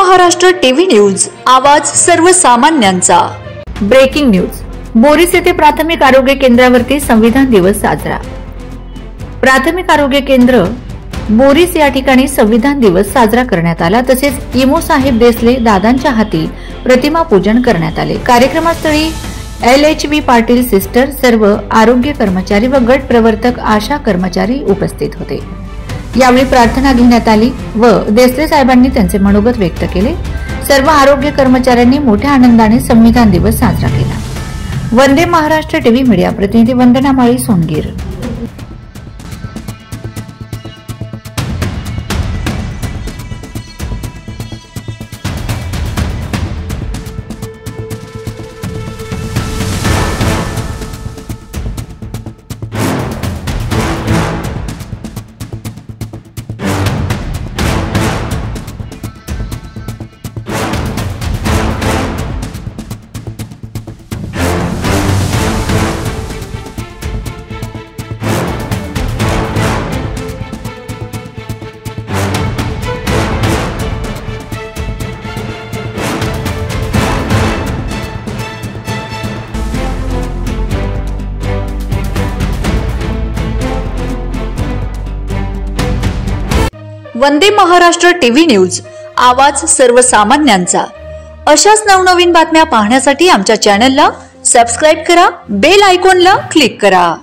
Maharashtra TV news, आवाज सर्वसामान्यांचा। Breaking news. Boris येथे प्राथमिक आरोग्य केंद्रावरती संविधान दिवस साजरा। प्राथमिक आरोग्य केंद्र बोरीस या ठिकाणी संविधान दिवस साजरा करण्यात आला। तसेच इमो साहेब देसले दादांच्या हाती प्रतिमा पूजन करण्यात आले। कार्यक्रमास्थळी LHV पाटील सिस्टर, सर्व आरोग्य कर्मचारी व गट प्रवर्तक, आशा कर्मचारी उपस्थित होते। यावेळी प्रार्थना घेण्यात आली व देसले साहेबांनी त्यांचे मनोगत व्यक्त केले। सर्व आरोग्य कर्मचाऱ्यांनी मोठ्या आनंदाने संविधान दिवस साजरा केला। वंदे महाराष्ट्र टीव्ही मीडिया प्रतिनिधी वंदना माळी, सोनगीर। वंदे महाराष्ट्र टीव्ही न्यूज, आवाज सर्वसामान्यांचा। अशाच नवनवीन बातम्या पाहण्यासाठी आमच्या चॅनलला सबस्क्राइब करा, बेल आयकॉनला क्लिक करा।